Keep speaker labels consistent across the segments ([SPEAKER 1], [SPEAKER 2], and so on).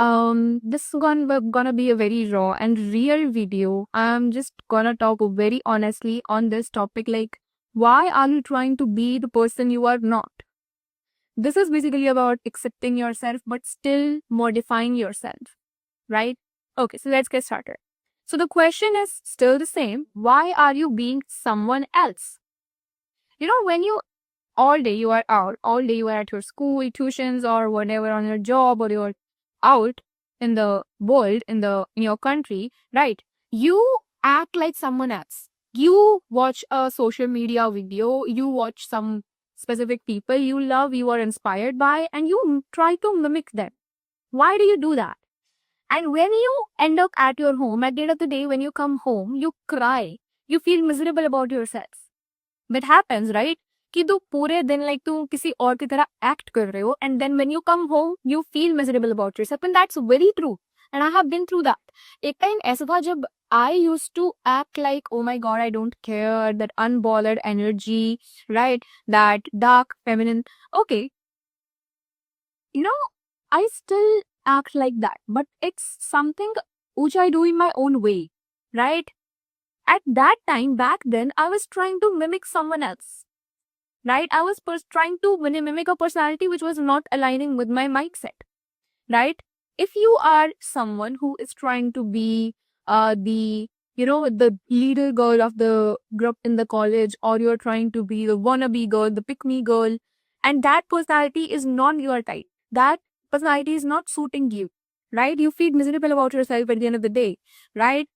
[SPEAKER 1] This is gonna be a very raw and real video. I'm just gonna talk very honestly on this topic. Like, why are you trying to be the person you are not? This is basically about accepting yourself, but still modifying yourself, right? Okay, so let's get started. So the question is still the same. Why are you being someone else? When you all day you are out, all day you are at your school, tuitions, or whatever on your job, or you're out in the world, in your country, right? You act like someone else. You watch a social media video, you watch some specific people you love, you are inspired by, and you try to mimic them. Why do you do that? And when you end up at your home, at the end of the day, when you come home, you cry. You feel miserable about yourself. That happens, right? कि तू पूरे दिन like तू किसी और की तरह act कर रहे हो, and then when you come home you feel miserable about yourself, and that's very true, and I have been through that. एक time ऐसा था जब I used to act like, oh my god, I don't care, that unbothered energy, right? That dark feminine. Okay, I still act like that, but it's something which I do in my own way, right? At that time, back then, I was trying to mimic someone else, right? I was trying to mimic a personality which was not aligning with my mindset, right? If you are someone who is trying to be the leader girl of the group in the college, or you're trying to be the wannabe girl, the pick me girl, and that personality is not your type, that personality is not suiting you, right? You feel miserable about yourself at the end of the day, right?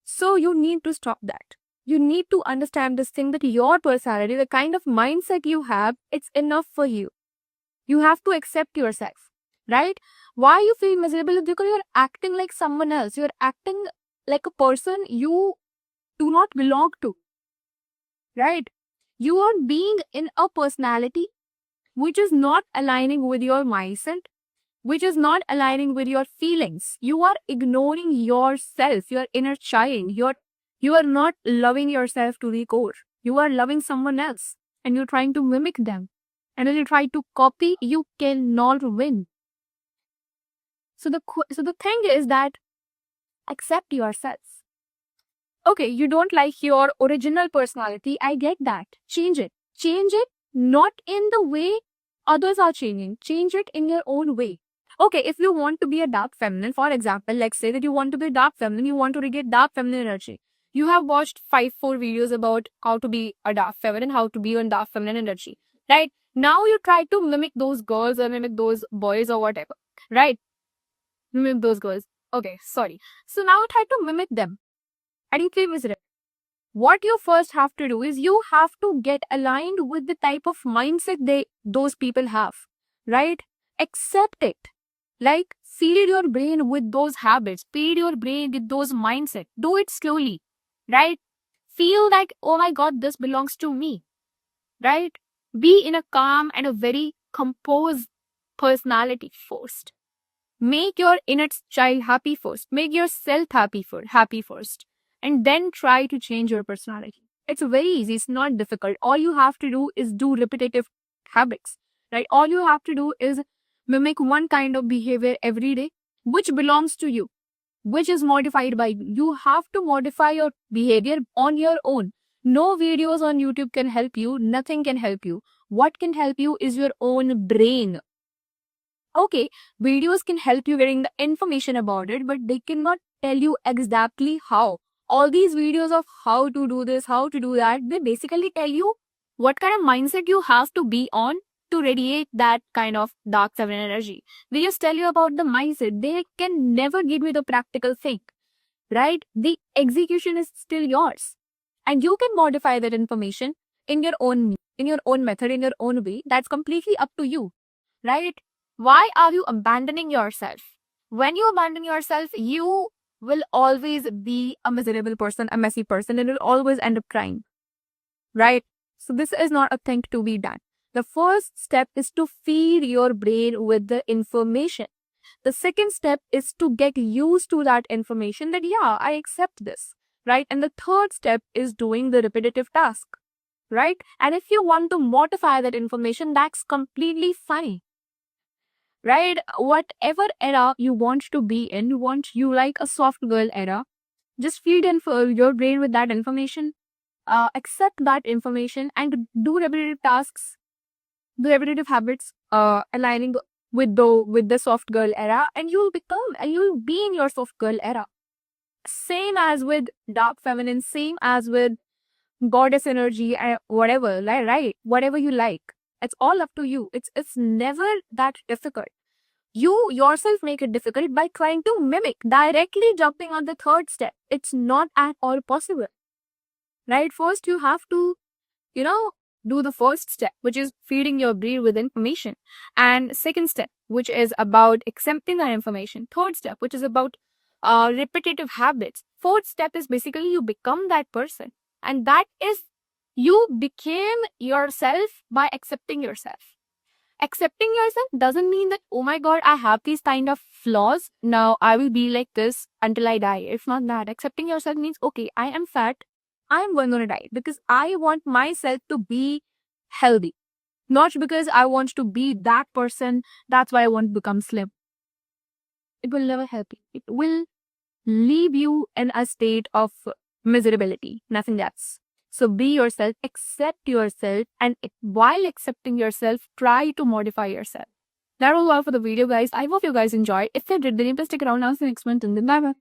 [SPEAKER 1] So you need to stop that. You need to understand this thing that your personality, the kind of mindset you have, it's enough for you. You have to accept yourself, right? Why you feel miserable is because you're acting like someone else. You're acting like a person you do not belong to, right? You are being in a personality which is not aligning with your mindset, which is not aligning with your feelings. You are ignoring yourself, your inner child. You are not loving yourself to the core. You are loving someone else, and you're trying to mimic them. And when you try to copy, you cannot win. So the thing is that accept yourself. Okay, you don't like your original personality. I get that. Change it. Change it not in the way others are changing. Change it in your own way. Okay, if you want to be a dark feminine, for example, like say that you want to be dark feminine, you want to get dark feminine energy. You have watched 4 videos about how to be a dark feminine, how to be a dark feminine energy, right? Now you try to mimic those girls or mimic those boys or whatever, right? Mimic those girls. Okay, sorry. So now try to mimic them. And you feel miserable. What you first have to do is you have to get aligned with the type of mindset those people have, right? Accept it. Like, feed your brain with those habits, feed your brain with those mindset. Do it slowly, right? Feel like, oh my god, this belongs to me, right? Be in a calm and a very composed personality first. Make your inner child happy first. Make yourself happy first. And then try to change your personality. It's very easy. It's not difficult. All you have to do is do repetitive habits, right? All you have to do is mimic one kind of behavior every day, which belongs to you, which is modified by you. You have to modify your behavior on your own. No videos on YouTube can help you. Nothing can help you. What can help you is your own brain. Okay, videos can help you getting the information about it, but they cannot tell you exactly how. All these videos of how to do this, how to do that, they basically tell you what kind of mindset you have to be on to radiate that kind of dark feminine energy. They just tell you about the mindset. They can never give you the practical thing, right? The execution is still yours. And you can modify that information in your own method, in your own way. That's completely up to you, right? Why are you abandoning yourself? When you abandon yourself, you will always be a miserable person, a messy person, and you'll always end up crying, right? So this is not a thing to be done. The first step is to feed your brain with the information. The second step is to get used to that information that, yeah, I accept this, right? And the third step is doing the repetitive task, right? And if you want to modify that information, that's completely fine. right? Whatever era you want to be in, you like a soft girl era, just feed in for your brain with that information, accept that information, and do repetitive tasks, do repetitive habits, aligning with the soft girl era, and you'll be in your soft girl era. Same as with dark feminine, same as with goddess energy, whatever, right? Whatever you like, it's all up to you. It's never that difficult. You yourself make it difficult by trying to mimic, directly jumping on the third step. It's not at all possible, right? First, you have to, you know, do the first step, which is feeding your brain with information. And second step, which is about accepting that information. Third step, which is about repetitive habits. Fourth step is basically you become that person. And that is, you became yourself by accepting yourself. Accepting yourself doesn't mean that, oh my God, I have these kind of flaws. Now I will be like this until I die. It's not that. Accepting yourself means, okay, I am fat. I'm going on a diet because I want myself to be healthy, not because I want to be that person. That's why I want to become slim. It will never help you. It will leave you in a state of miserability, nothing else. So be yourself, accept yourself, and while accepting yourself, try to modify yourself. That was all for the video, guys. I hope you guys enjoyed. If you did, then please stick around now. See you next month. And then bye bye.